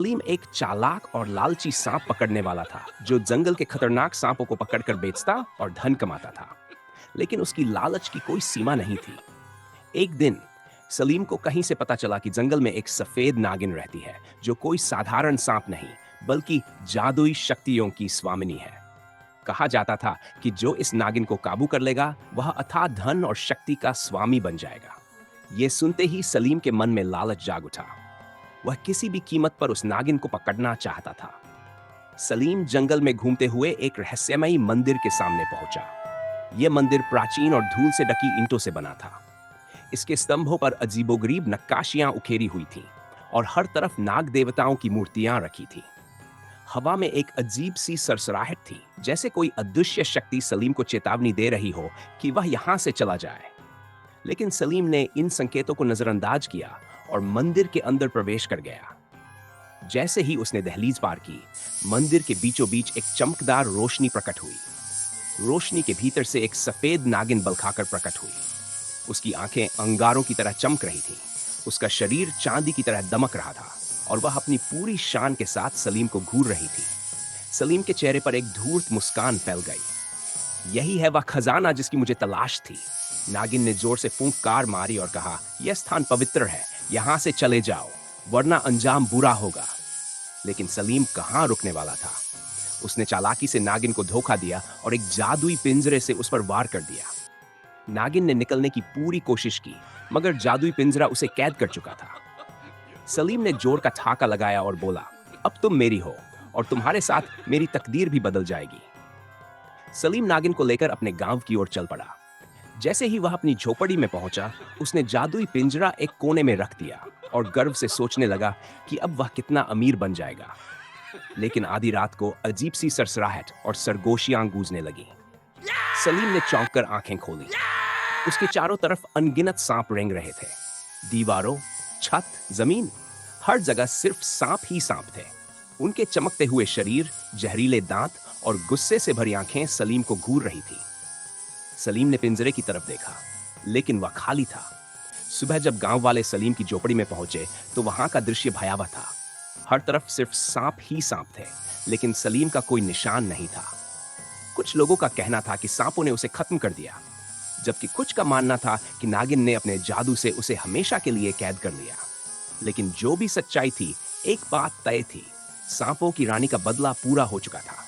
सलीम एक चालाक और लालची सांप पकड़ने वाला था जो जंगल के खतरनाक सांपों को पकड़कर बेचता और धन कमाता था। लेकिन उसकी लालच की कोई सीमा नहीं थी। एक दिन सलीम को कहीं से पता चला कि जंगल में एक सफेद नागिन रहती है जो कोई साधारण सांप नहीं बल्कि जादुई शक्तियों की स्वामिनी है। कहा जाता था कि जो इस नागिन को काबू कर लेगा वह अथाह धन और शक्ति का स्वामी बन जाएगा। ये सुनते ही सलीम के मन में लालच जाग उठा। वह किसी भी कीमत पर उस नागिन को पकड़ना चाहता था। सलीम जंगल में घूमते हुए एक रहस्यमयी मंदिर के सामने पहुंचा। यह मंदिर प्राचीन और धूल से ढकी ईंटों से बना था। इसके स्तंभों पर अजीबोगरीब नक्काशियां उकेरी हुई थीं और हर तरफ नाग देवताओं की मूर्तियां रखी थीं। हवा में एक अजीब सी सरसराहट थी, जैसे कोई अदृश्य शक्ति सलीम को चेतावनी दे रही हो कि वह यहां से चला जाए। लेकिन सलीम ने इन संकेतों को नजरअंदाज किया और मंदिर के अंदर प्रवेश कर गया। जैसे ही उसने दहलीज पार की, मंदिर के बीचों बीच एक चमकदार रोशनी प्रकट हुई। रोशनी के भीतर से एक सफेद नागिन बलखाकर प्रकट हुई। उसकी आंखें अंगारों की तरह चमक रही थीं। उसका शरीर चांदी की तरह दमक रहा था और वह अपनी पूरी शान के साथ सलीम को घूर रही थी। सलीम के चेहरे पर एक धूर्त मुस्कान फैल गई। यही है वह खजाना जिसकी मुझे तलाश थी। नागिन ने जोर से फूंकार मारी और कहा, यह स्थान पवित्र है, यहां से चले जाओ वरना अंजाम बुरा होगा। लेकिन सलीम कहां रुकने वाला था। उसने चालाकी से नागिन को धोखा दिया और एक जादुई पिंजरे से उस पर वार कर दिया। नागिन ने निकलने की पूरी कोशिश की, मगर जादुई पिंजरा उसे कैद कर चुका था। सलीम ने जोर का ठाका लगाया और बोला, अब तुम मेरी हो और तुम्हारे साथ मेरी तकदीर भी बदल जाएगी। सलीम नागिन को लेकर अपने गांव की ओर चल पड़ा। जैसे ही वह अपनी झोपड़ी में पहुंचा, उसने जादुई पिंजरा एक कोने में रख दिया और गर्व से सोचने लगा कि अब वह कितना अमीर बन जाएगा। लेकिन आधी रात को अजीब सी सरसराहट और सरगोशियां गूंजने लगी। सलीम ने चौंक कर आंखें खोली। उसके चारों तरफ अनगिनत सांप रेंग रहे थे। दीवारों, छत, जमीन, हर जगह सिर्फ सांप ही सांप थे। उनके चमकते हुए शरीर, जहरीले दांत और गुस्से से भरी आंखें सलीम को घूर रही थी। सलीम ने पिंजरे की तरफ देखा, लेकिन वह खाली था। सुबह जब गांव वाले सलीम की झोपड़ी में पहुंचे तो वहां का दृश्य भयावह था। हर तरफ सिर्फ सांप ही सांप थे, लेकिन सलीम का कोई निशान नहीं था। कुछ लोगों का कहना था कि सांपों ने उसे खत्म कर दिया, जबकि कुछ का मानना था कि नागिन ने अपने जादू से उसे हमेशा के लिए कैद कर लिया। लेकिन जो भी सच्चाई थी, एक बात तय थी, सांपों की रानी का बदला पूरा हो चुका था।